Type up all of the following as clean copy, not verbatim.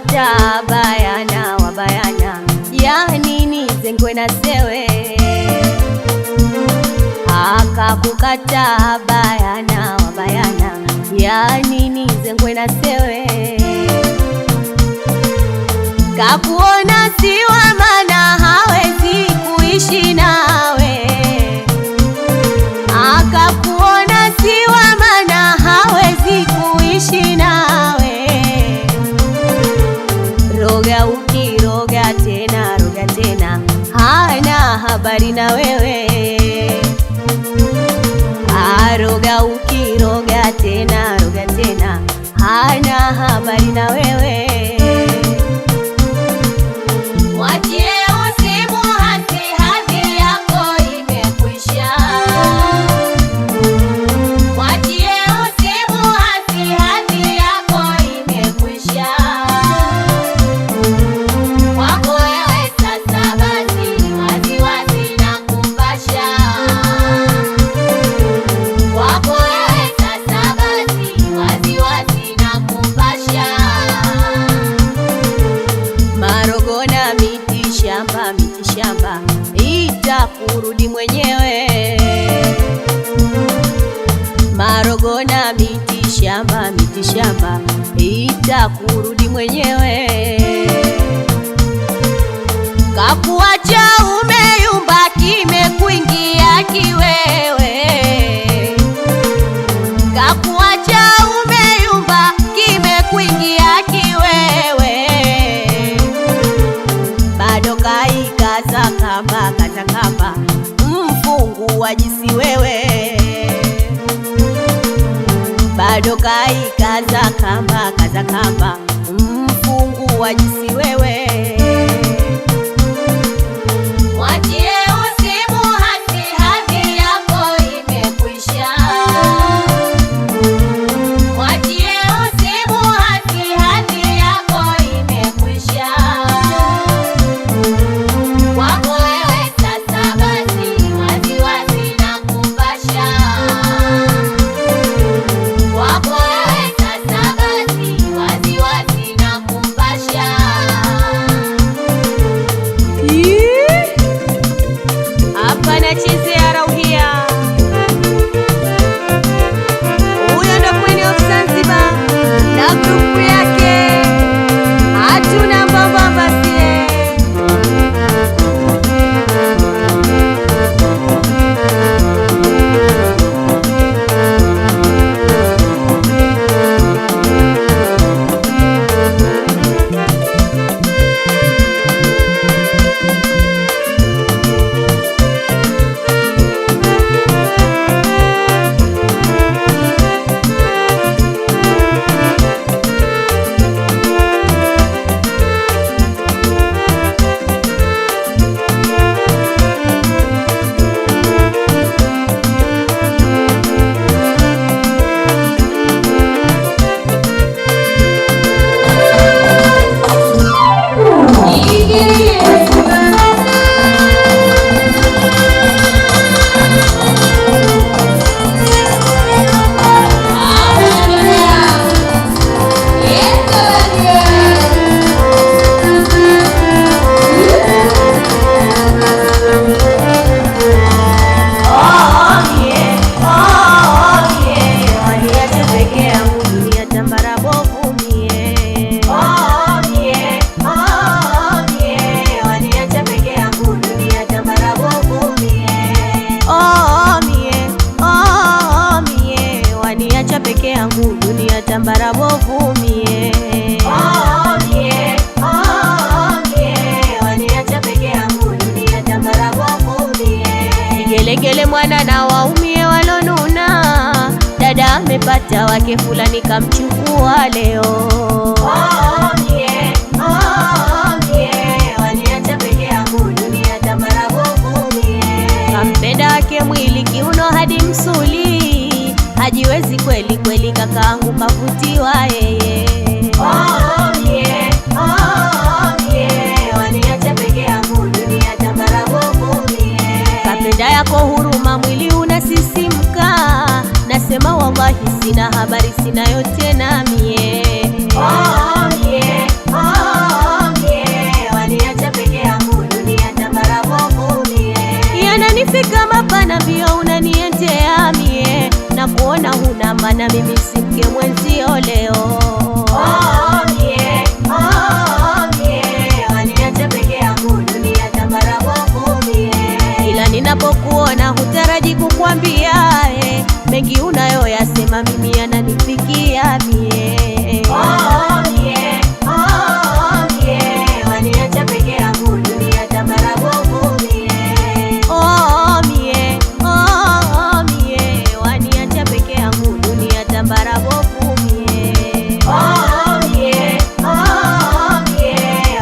kakukata bayana wa bayana, yani nizengwe na sewe. Akakukata bayana wa bayana, yani nizengwe na sewe. Kakuona siwa mana hawezi kuishi nawe. Akakuona siwa mana hawezi kuishi nawe. Roga ukiroga tena, hana habari na wewe. Roga ukiroga tena, hana habari na wewe. Mwachie usimuhasi, hadhi yako imekwisha. Mwachie usimuhasi, hadhi yako imekwisha. Wako wewe sasa basi, waziwazi na kupasha. Wako wewe sasa basi, waziwazi na kupasha. Marogo na miti shamba, itakurudi mwenyewe. Marogo na miti shamba, itakurudi mwenyewe. Kakuacha umeyumba, kimekuingia kiwewe. Kakuacha umeyumba, kimekuingia kiwewe. Bado kaikaza kamba, mfungu wa jisi wewe. Bado kaikaza kamba, mfungu wa jisi wewe. Mwachie usimuhasi, hadhi yako imekwisha. Mwachie usimuhasi, hadhi yako imekwisha. Wako wewe sasa basi, waziwazi na kupasha. Wako wewe sasa basi, waziwazi na kupasha. Hapa nachezea rauhia. Huyo ndo Queen of Zanzibar na grupu yake, hatuna mbambamba sie. Tambara bovu mie. Waniacha peke yangu dunia tambara bovu mie. Vigelegele mwana na waumie walonuna, dada amepata wake fulani kamchukua leo. Waniacha peke yangu dunia tambara bovu mie. Kampenda wake mwili kiuno hadi msuli, hajiwezi kweli kweli kakaangu kavutiwa yeye. Waniacha peke yangu dunia tambara bovu mie. Kapenda yako huruma mwili unasisimka, nasema wallahi sina habari sina yote na mie. na mimi si mke mwenzio leo. Waniacha peke yangu dunia tambarabovu mie. Ila ninapokuona hutaraji kukwambia mengi unayoyasema mimi yananifikia mie. Waniacha peke yangu dunia tambarabovu mie. Waniacha peke yangu dunia tambarabovu mie.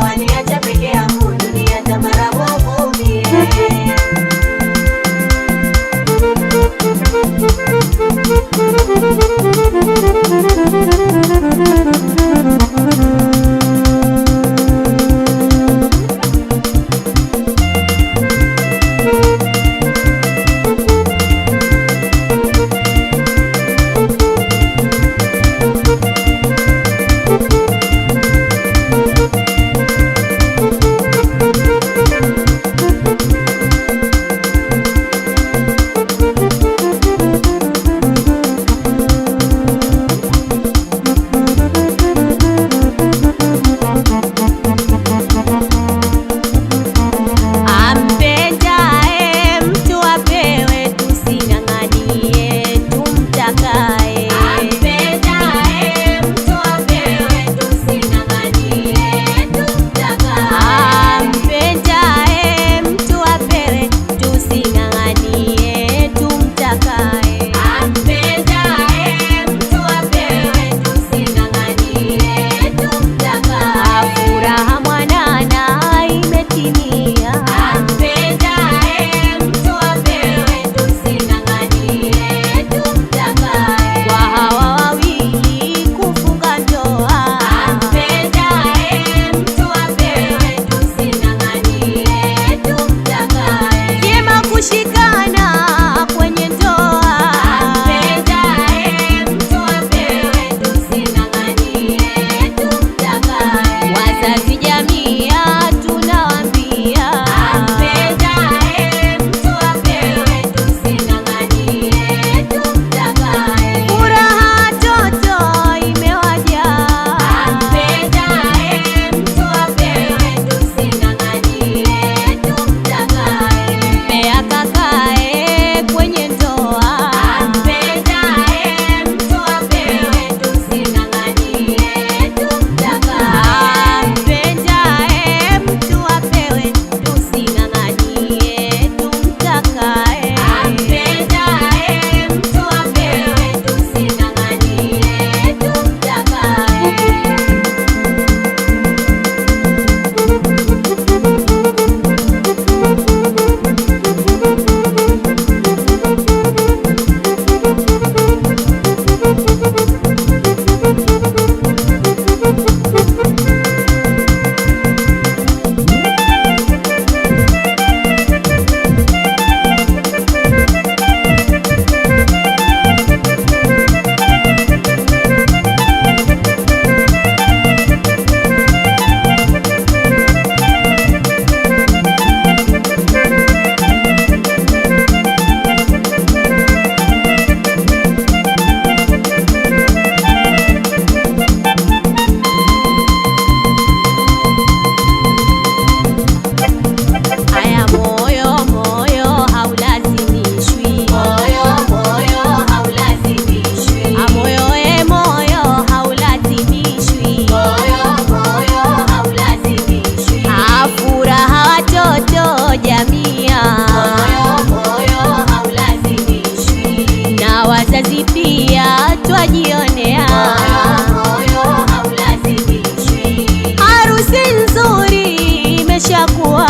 Waniacha peke yangu dunia tambarabovu mie. wazazi pia twajionea. Moyo haulazimishwi, Harusi nzuri imeshakuwa,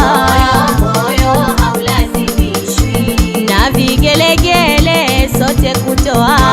moyo haulazimishwi, na vigelegele sote kutoa.